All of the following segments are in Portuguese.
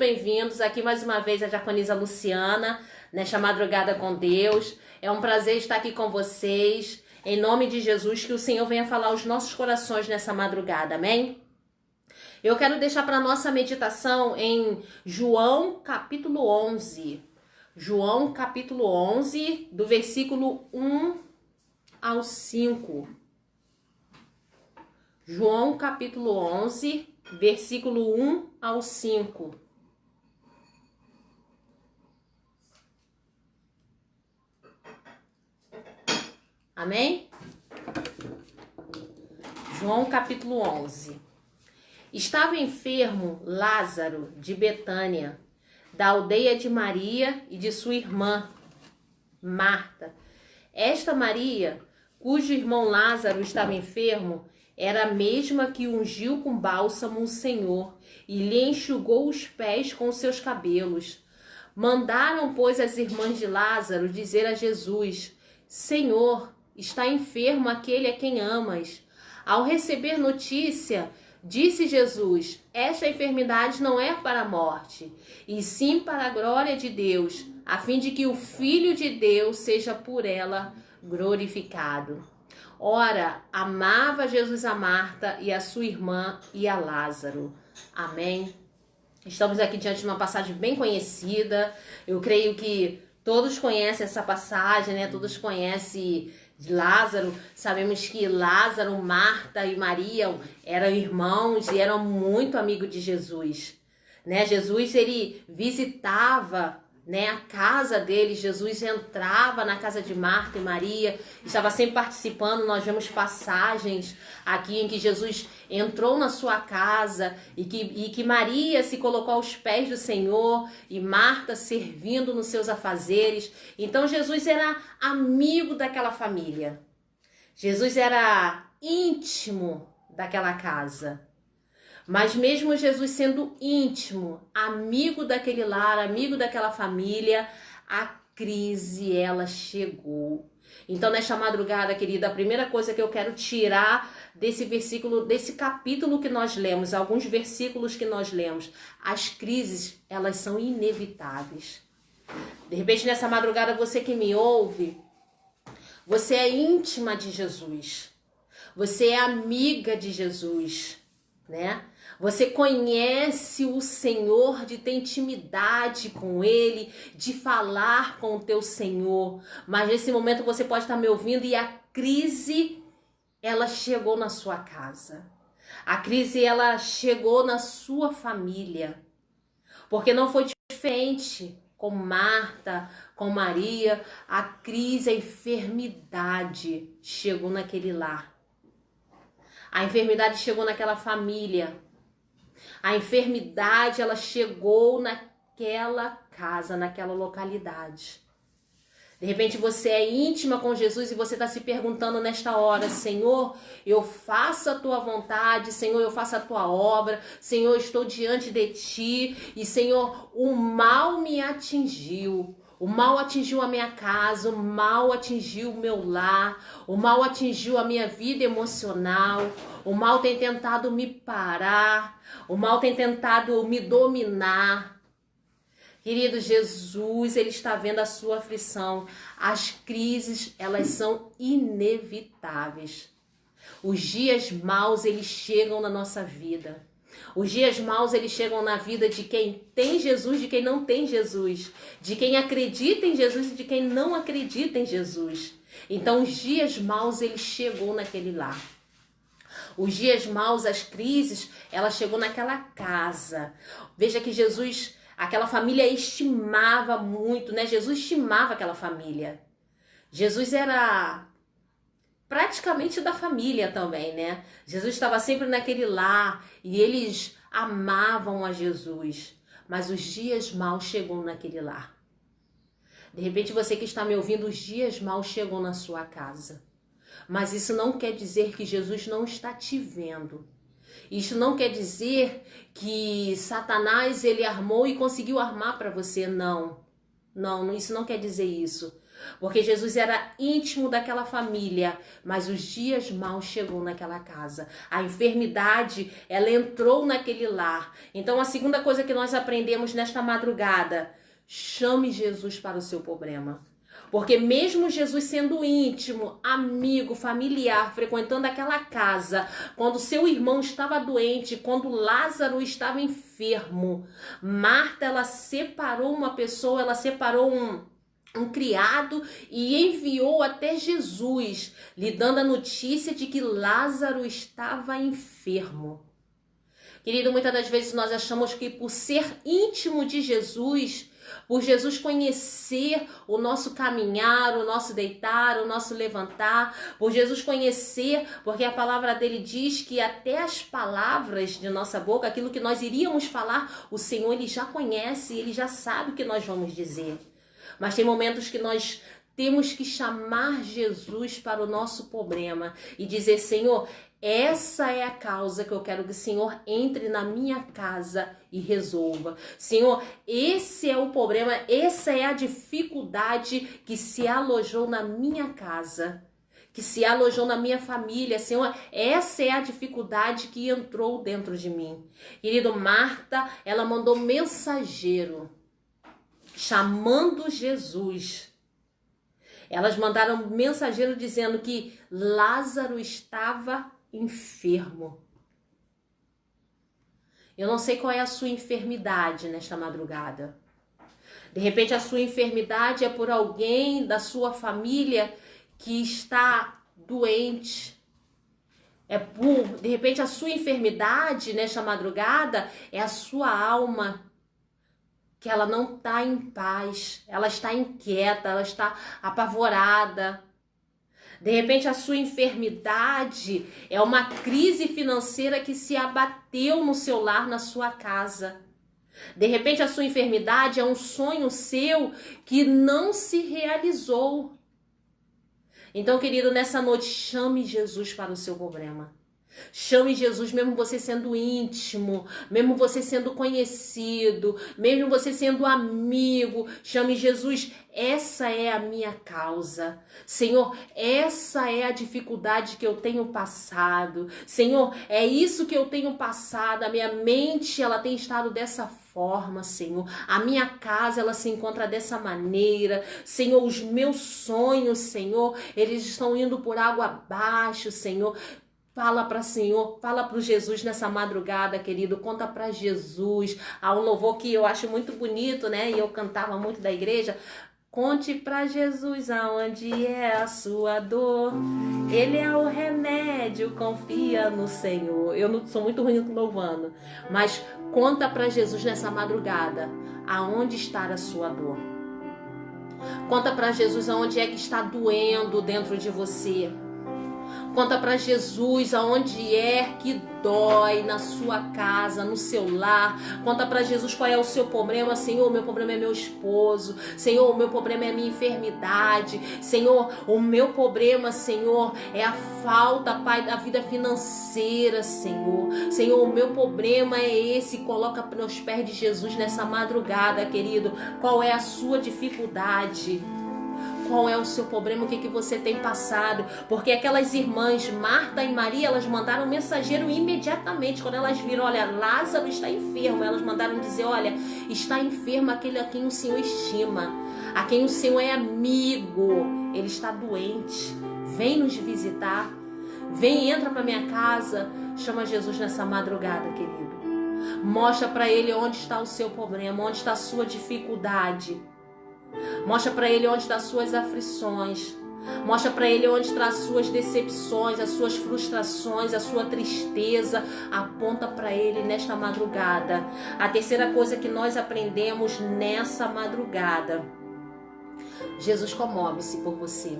bem-vindos. Aqui mais uma vez a diaconisa Luciana, nesta madrugada com Deus. É um prazer estar aqui com vocês. Em nome de Jesus, que o Senhor venha falar aos nossos corações nessa madrugada, amém? Eu quero deixar para nossa meditação em João capítulo 11. João capítulo 11, do versículo 1 ao 5. João capítulo 11, versículo 1 ao 5. Amém? João capítulo 11. Estava enfermo Lázaro de Betânia, da aldeia de Maria e de sua irmã Marta. Esta Maria, cujo irmão Lázaro estava enfermo, era a mesma que ungiu com bálsamo o Senhor e lhe enxugou os pés com seus cabelos. Mandaram, pois, as irmãs de Lázaro dizer a Jesus: Senhor, está enfermo aquele a quem amas. Ao receber notícia, disse Jesus: esta enfermidade não é para a morte, e sim para a glória de Deus, a fim de que o Filho de Deus seja por ela glorificado. Ora, amava Jesus a Marta e a sua irmã e a Lázaro. Amém? Estamos aqui diante de uma passagem bem conhecida. Eu creio que todos conhecem essa passagem, né? Todos conhecem de Lázaro. Sabemos que Lázaro, Marta e Maria eram irmãos e eram muito amigos de Jesus, né? Jesus, ele visitava, né, a casa deles. Jesus entrava na casa de Marta e Maria, estava sempre participando. Nós vemos passagens aqui em que Jesus entrou na sua casa e que Maria se colocou aos pés do Senhor e Marta servindo nos seus afazeres. Então Jesus era amigo daquela família. Jesus era íntimo daquela casa. Mas mesmo Jesus sendo íntimo, amigo daquele lar, amigo daquela família, a crise, ela chegou. Então, nesta madrugada, querida, a primeira coisa que eu quero tirar desse versículo, desse capítulo que nós lemos, alguns versículos que nós lemos, as crises, elas são inevitáveis. De repente, nessa madrugada, você que me ouve, você é íntima de Jesus. Você é amiga de Jesus, né? Você conhece o Senhor, de ter intimidade com Ele, de falar com o teu Senhor. Mas nesse momento você pode estar me ouvindo e a crise, ela chegou na sua casa. A crise, ela chegou na sua família. Porque não foi diferente com Marta, com Maria. A crise, a enfermidade chegou naquele lar. A enfermidade chegou naquela família. A enfermidade, ela chegou naquela casa, naquela localidade. De repente você é íntima com Jesus e você está se perguntando nesta hora: Senhor, eu faço a tua vontade, Senhor, eu faço a tua obra, Senhor, eu estou diante de ti e, Senhor, o mal me atingiu. O mal atingiu a minha casa, o mal atingiu o meu lar, o mal atingiu a minha vida emocional, o mal tem tentado me parar, o mal tem tentado me dominar. Querido, Jesus, ele está vendo a sua aflição. As crises, elas são inevitáveis. Os dias maus, eles chegam na nossa vida. Os dias maus, eles chegam na vida de quem tem Jesus, de quem não tem Jesus, de quem acredita em Jesus e de quem não acredita em Jesus. Então, os dias maus, eles chegou naquele lar. Os dias maus, as crises, ela chegou naquela casa. Veja que Jesus, aquela família estimava muito, né? Jesus estimava aquela família. Jesus era praticamente da família também, né? Jesus estava sempre naquele lar e eles amavam a Jesus. Mas os dias maus chegou naquele lar. De repente você que está me ouvindo, os dias maus chegou na sua casa. Mas isso não quer dizer que Jesus não está te vendo. Isso não quer dizer que Satanás, ele armou e conseguiu armar para você. Não, isso não quer dizer isso. Porque Jesus era íntimo daquela família, mas os dias maus chegou naquela casa. A enfermidade, ela entrou naquele lar. Então a segunda coisa que nós aprendemos nesta madrugada, chame Jesus para o seu problema. Porque mesmo Jesus sendo íntimo, amigo, familiar, frequentando aquela casa, quando seu irmão estava doente, quando Lázaro estava enfermo, Marta, ela separou uma pessoa, ela separou um criado e enviou até Jesus, lhe dando a notícia de que Lázaro estava enfermo. Querido, muitas das vezes nós achamos que por ser íntimo de Jesus, por Jesus conhecer o nosso caminhar, o nosso deitar, o nosso levantar, por Jesus conhecer, porque a palavra dele diz que até as palavras de nossa boca, aquilo que nós iríamos falar, o Senhor ele já conhece, ele já sabe o que nós vamos dizer. Mas tem momentos que nós temos que chamar Jesus para o nosso problema e dizer, Senhor, essa é a causa que eu quero que o Senhor entre na minha casa e resolva. Senhor, esse é o problema, essa é a dificuldade que se alojou na minha casa, que se alojou na minha família. Senhor, essa é a dificuldade que entrou dentro de mim. Querido, Marta, ela mandou mensageiro chamando Jesus. Elas mandaram mensageiro dizendo que Lázaro estava enfermo. Eu não sei qual é a sua enfermidade nesta madrugada. De repente a sua enfermidade é por alguém da sua família que está doente. De repente a sua enfermidade nesta madrugada é a sua alma, que ela não está em paz, ela está inquieta, ela está apavorada. De repente a sua enfermidade é uma crise financeira que se abateu no seu lar, na sua casa. De repente a sua enfermidade é um sonho seu que não se realizou. Então, querido, nessa noite, chame Jesus para o seu problema. Chame Jesus, mesmo você sendo íntimo, mesmo você sendo conhecido, mesmo você sendo amigo. Chame Jesus, essa é a minha causa. Senhor, essa é a dificuldade que eu tenho passado. Senhor, é isso que eu tenho passado. A minha mente, ela tem estado dessa forma, Senhor. A minha casa, ela se encontra dessa maneira. Senhor, os meus sonhos, Senhor, eles estão indo por água abaixo, Senhor. Fala para Senhor, fala para o Jesus nessa madrugada, querido, conta para Jesus. Há um louvor que eu acho muito bonito, né? E eu cantava muito da igreja. Conte para Jesus aonde é a sua dor. Ele é o remédio, confia no Senhor. Eu não sou muito ruim louvando, mas conta para Jesus nessa madrugada aonde está a sua dor. Conta para Jesus aonde é que está doendo dentro de você. Conta para Jesus aonde é que dói na sua casa, no seu lar. Conta para Jesus qual é o seu problema. Senhor, o meu problema é meu esposo. Senhor, o meu problema é a minha enfermidade. Senhor, o meu problema, Senhor, é a falta, Pai, da vida financeira, Senhor. Senhor, o meu problema é esse. Coloca nos pés de Jesus nessa madrugada, querido. Qual é a sua dificuldade? Qual é o seu problema? O que você tem passado? Porque aquelas irmãs, Marta e Maria, elas mandaram um mensageiro imediatamente. Quando elas viram, olha, Lázaro está enfermo. Elas mandaram dizer, olha, está enfermo aquele a quem o Senhor estima. A quem o Senhor é amigo. Ele está doente. Vem nos visitar. Vem, entra para minha casa. Chama Jesus nessa madrugada, querido. Mostra para ele onde está o seu problema, onde está a sua dificuldade. Mostra para ele onde estão as suas aflições. Mostra para ele onde estão as suas decepções, as suas frustrações, a sua tristeza. Aponta para ele nesta madrugada. A terceira coisa que nós aprendemos nessa madrugada: Jesus comove-se por você.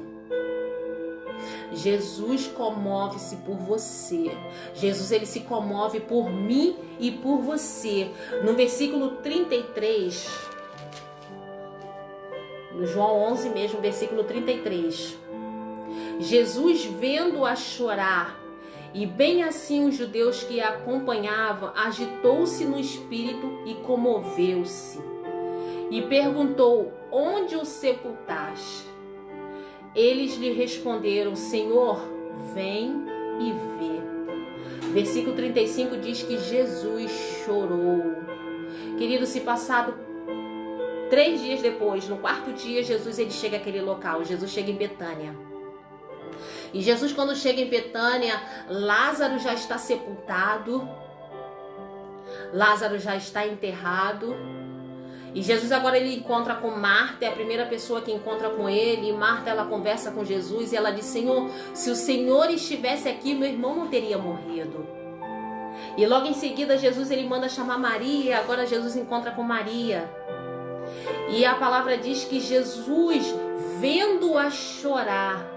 Jesus comove-se por você. Jesus, ele se comove por mim e por você. No versículo 33... no João 11 mesmo, versículo 33. Jesus, vendo-a chorar, e bem assim os judeus que a acompanhavam, agitou-se no espírito e comoveu-se. E perguntou, onde o sepultaste? Eles lhe responderam: Senhor, vem e vê. Versículo 35 diz que Jesus chorou. Querido, se passado 3 dias depois, no 4º dia, Jesus ele chega àquele local. Jesus chega em Betânia. E Jesus, quando chega em Betânia, Lázaro já está sepultado. Lázaro já está enterrado. E Jesus agora ele encontra com Marta, é a primeira pessoa que encontra com ele. E Marta, ela conversa com Jesus e ela diz: Senhor, se o Senhor estivesse aqui, meu irmão não teria morrido. E logo em seguida Jesus ele manda chamar Maria. Agora Jesus encontra com Maria. E a palavra diz que Jesus, vendo-a chorar,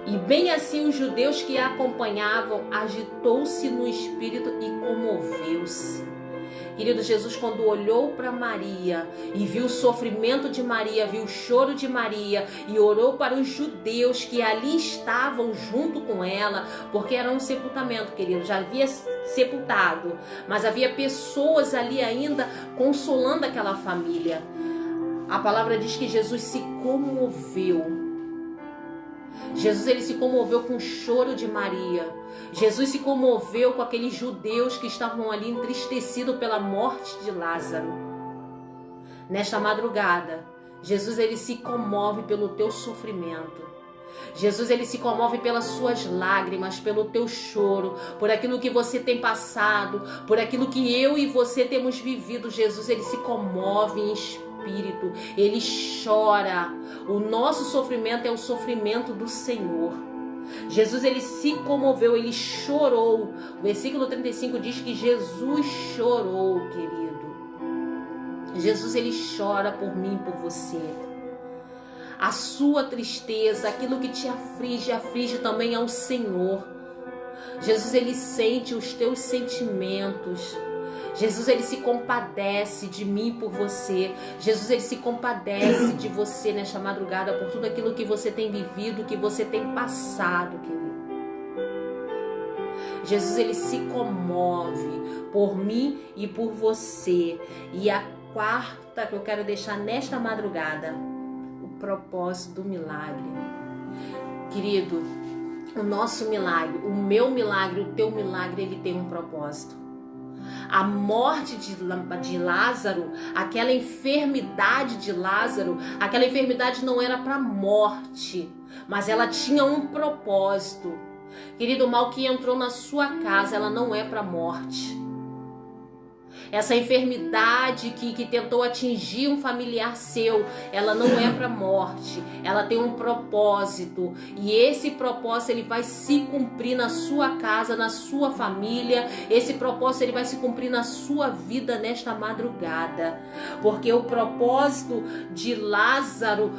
e bem assim os judeus que a acompanhavam, agitou-se no espírito e comoveu-se. Querido, Jesus, quando olhou para Maria e viu o sofrimento de Maria, viu o choro de Maria e orou para os judeus que ali estavam junto com ela, porque era um sepultamento, querido, já havia sepultado, mas havia pessoas ali ainda consolando aquela família. A palavra diz que Jesus se comoveu. Jesus ele se comoveu com o choro de Maria. Jesus se comoveu com aqueles judeus que estavam ali entristecidos pela morte de Lázaro. Nesta madrugada, Jesus ele se comove pelo teu sofrimento. Jesus ele se comove pelas suas lágrimas, pelo teu choro, por aquilo que você tem passado, por aquilo que eu e você temos vivido. Jesus ele se comove em espírito. Ele chora. O nosso sofrimento é o sofrimento do Senhor. Jesus ele se comoveu, ele chorou. O versículo 35 diz que Jesus chorou, querido. Jesus ele chora por mim e por você. A sua tristeza, aquilo que te aflige, aflige também ao Senhor. Jesus ele sente os teus sentimentos. Jesus ele se compadece de mim por você. Jesus ele se compadece de você nesta madrugada por tudo aquilo que você tem vivido, que você tem passado, querido. Jesus ele se comove por mim e por você. E a quarta que eu quero deixar nesta madrugada, o propósito do milagre. Querido, o nosso milagre, o meu milagre, o teu milagre, ele tem um propósito. A morte de Lázaro, aquela enfermidade de Lázaro, aquela enfermidade não era para morte, mas ela tinha um propósito. Querido, o mal que entrou na sua casa, ela não é para morte. Essa enfermidade que tentou atingir um familiar seu, ela não é para morte, ela tem um propósito. E esse propósito ele vai se cumprir na sua casa, na sua família. Esse propósito ele vai se cumprir na sua vida nesta madrugada. Porque o propósito de Lázaro,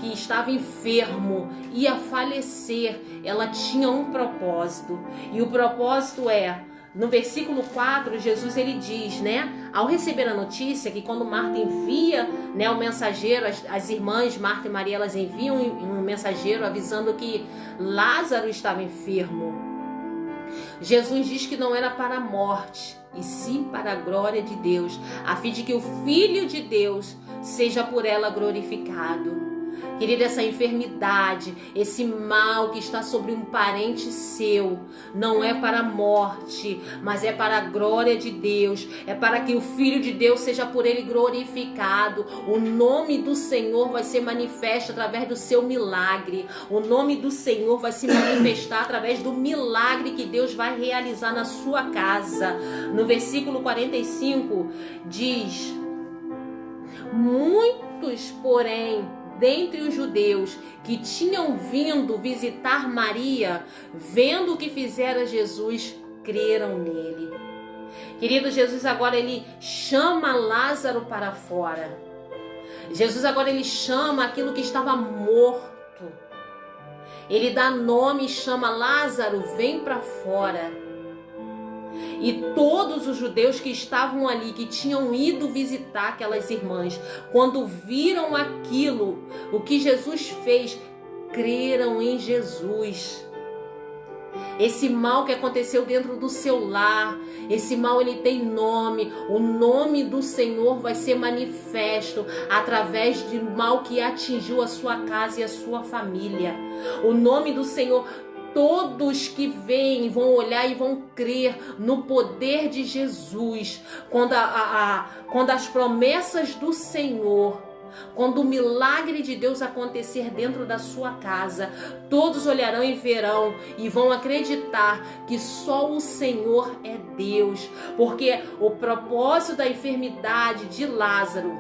que estava enfermo, ia falecer, ela tinha um propósito. E o propósito é... No versículo 4, Jesus ele diz, né? Ao receber a notícia que quando Marta envia, né, o mensageiro, as irmãs Marta e Maria, elas enviam um mensageiro avisando que Lázaro estava enfermo. Jesus diz que não era para a morte, e sim para a glória de Deus, a fim de que o Filho de Deus seja por ela glorificado. Querida, essa enfermidade, esse mal que está sobre um parente seu, não é para a morte, mas é para a glória de Deus. É para que o Filho de Deus seja por ele glorificado. O nome do Senhor vai ser manifesto através do seu milagre. O nome do Senhor vai se manifestar através do milagre que Deus vai realizar na sua casa. No versículo 45 diz: muitos, porém, dentre os judeus que tinham vindo visitar Maria, vendo o que fizera Jesus, creram nele. Querido, Jesus agora ele chama Lázaro para fora. Jesus agora ele chama aquilo que estava morto. Ele dá nome e chama: Lázaro, vem para fora. E todos os judeus que estavam ali, que tinham ido visitar aquelas irmãs, quando viram aquilo, o que Jesus fez, creram em Jesus. Esse mal que aconteceu dentro do seu lar, esse mal ele tem nome. O nome do Senhor vai ser manifesto através de mal que atingiu a sua casa e a sua família. O nome do Senhor, todos que veem vão olhar e vão crer no poder de Jesus. Quando as promessas do Senhor, quando o milagre de Deus acontecer dentro da sua casa, todos olharão e verão e vão acreditar que só o Senhor é Deus. Porque o propósito da enfermidade de Lázaro,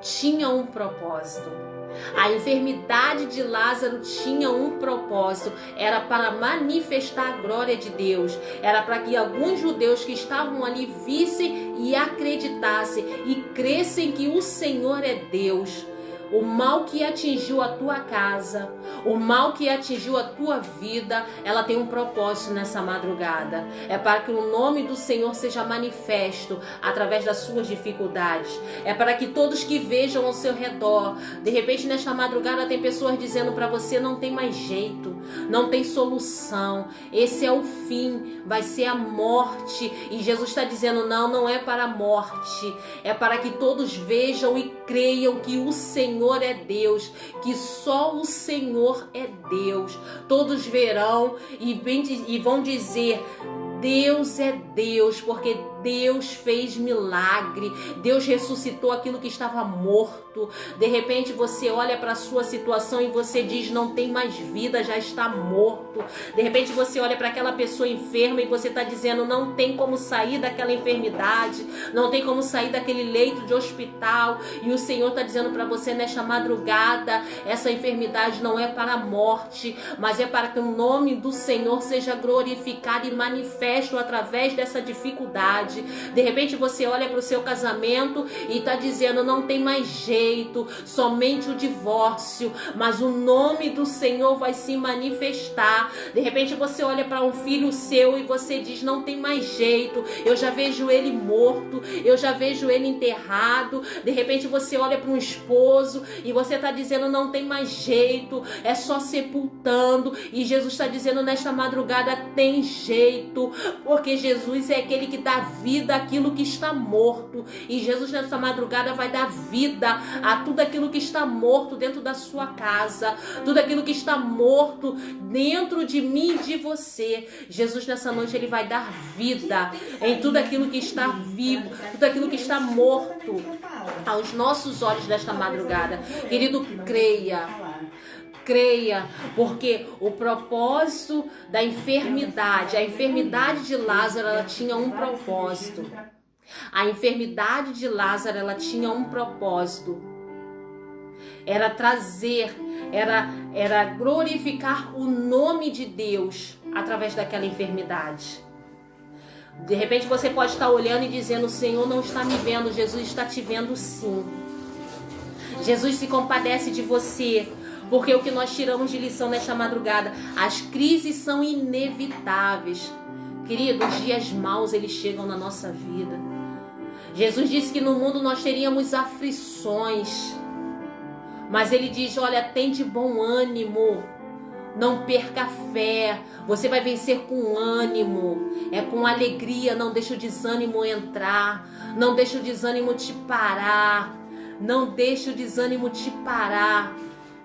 tinha um propósito. A enfermidade de Lázaro tinha um propósito, era para manifestar a glória de Deus, era para que alguns judeus que estavam ali vissem e acreditassem e crescem que o Senhor é Deus. O mal que atingiu a tua casa, o mal que atingiu a tua vida, ela tem um propósito nessa madrugada. É para que o nome do Senhor seja manifesto através das suas dificuldades. É para que todos que vejam ao seu redor, de repente nesta madrugada tem pessoas dizendo para você: não tem mais jeito, não tem solução, esse é o fim, vai ser a morte. E Jesus está dizendo: não é para a morte, é para que todos vejam e creiam que o Senhor é Deus, que só o Senhor é Deus. Todos verão e vão dizer: Deus é Deus, porque Deus fez milagre. Deus ressuscitou aquilo que estava morto. De repente você olha para a sua situação e você diz: não tem mais vida, já está morto. De repente você olha para aquela pessoa enferma e você está dizendo: não tem como sair daquela enfermidade, não tem como sair daquele leito de hospital. E o Senhor está dizendo para você nesta madrugada: essa enfermidade não é para a morte, mas é para que o nome do Senhor seja glorificado e manifesto através dessa dificuldade. De repente você olha para o seu casamento e está dizendo: não tem mais jeito, somente o divórcio, mas o nome do Senhor vai se manifestar. De repente você olha para um filho seu e você diz: não tem mais jeito, eu já vejo ele morto, eu já vejo ele enterrado. De repente você olha para um esposo e você está dizendo: não tem mais jeito, é só sepultando. E Jesus está dizendo nesta madrugada: tem jeito, porque Jesus é aquele que dá vida àquilo que está morto. E Jesus nesta madrugada vai dar vida a tudo aquilo que está morto dentro da sua casa, tudo aquilo que está morto dentro de mim e de você. Jesus nessa noite ele vai dar vida em tudo aquilo que está vivo, tudo aquilo que está morto aos nossos olhos desta madrugada. Querido, creia, porque o propósito da enfermidade, a enfermidade de Lázaro, ela tinha um propósito. A enfermidade de Lázaro, ela tinha um propósito. Era trazer, era glorificar o nome de Deus através daquela enfermidade. De repente você pode estar olhando e dizendo: o Senhor não está me vendo. Jesus está te vendo sim. Jesus se compadece de você. Porque o que nós tiramos de lição nesta madrugada: as crises são inevitáveis. Querido, os dias maus eles chegam na nossa vida. Jesus disse que no mundo nós teríamos aflições. Mas ele diz: olha, tem de bom ânimo. Não perca a fé. Você vai vencer com ânimo. É com alegria. Não deixe o desânimo entrar. Não deixe o desânimo te parar. Não deixe o desânimo te parar.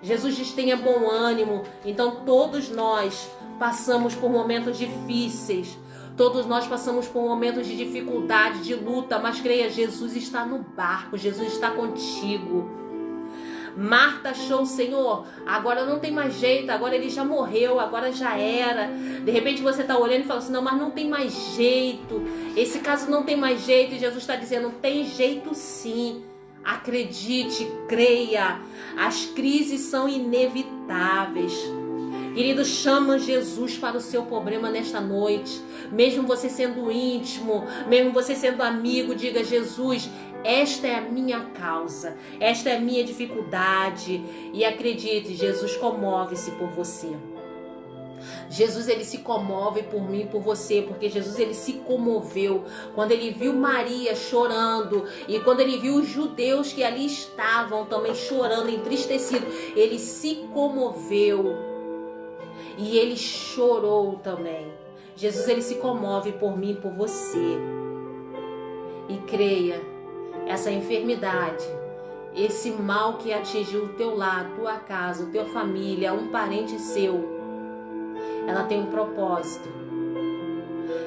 Jesus diz: tenha bom ânimo. Então todos nós passamos por momentos difíceis. Todos nós passamos por momentos de dificuldade, de luta. Mas creia, Jesus está no barco. Jesus está contigo. Marta achou: o Senhor, agora não tem mais jeito, agora ele já morreu, agora já era. De repente você está olhando e fala assim: não, mas não tem mais jeito. Esse caso não tem mais jeito. E Jesus está dizendo: tem jeito sim. Acredite, creia. As crises são inevitáveis. Querido, chama Jesus para o seu problema nesta noite. Mesmo você sendo íntimo, mesmo você sendo amigo, diga: Jesus, esta é a minha causa, esta é a minha dificuldade. E acredite, Jesus comove-se por você. Jesus ele se comove por mim, por você, porque Jesus ele se comoveu quando ele viu Maria chorando e quando ele viu os judeus que ali estavam também chorando, entristecidos. Ele se comoveu. e ele chorou também. Jesus, ele se comove por mim e por você. E creia, essa enfermidade, esse mal que atingiu o teu lar, tua casa, tua família, um parente seu, ela tem um propósito.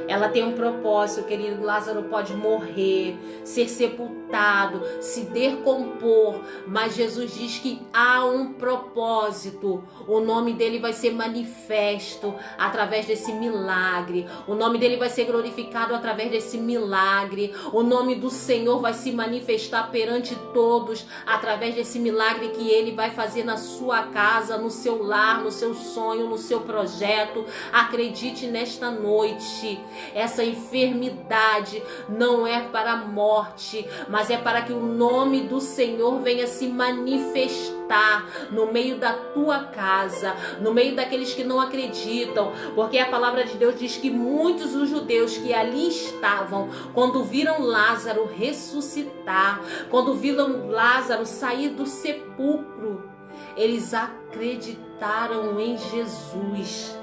Ela tem um propósito, querido. Lázaro pode morrer, ser sepultado, se decompor, mas Jesus diz que há um propósito. O nome dele vai ser manifesto através desse milagre. O nome dele vai ser glorificado através desse milagre. O nome do Senhor vai se manifestar perante todos através desse milagre que ele vai fazer na sua casa, no seu lar, no seu sonho, no seu projeto. Acredite nesta noite. Essa enfermidade não é para a morte, mas é para que o nome do Senhor venha se manifestar no meio da tua casa, no meio daqueles que não acreditam, porque a palavra de Deus diz que muitos dos judeus que ali estavam, quando viram Lázaro ressuscitar, quando viram Lázaro sair do sepulcro, eles acreditaram em Jesus.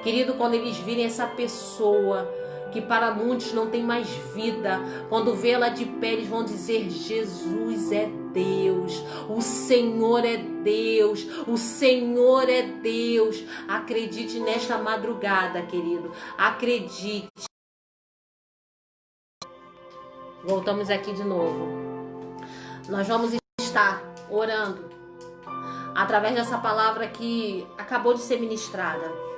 Querido, quando eles virem essa pessoa que para muitos não tem mais vida, quando vê ela de pé, eles vão dizer: Jesus é Deus, o Senhor é Deus, o Senhor é Deus. Acredite nesta madrugada, querido, acredite. Voltamos aqui de novo. Nós vamos estar orando através dessa palavra que acabou de ser ministrada.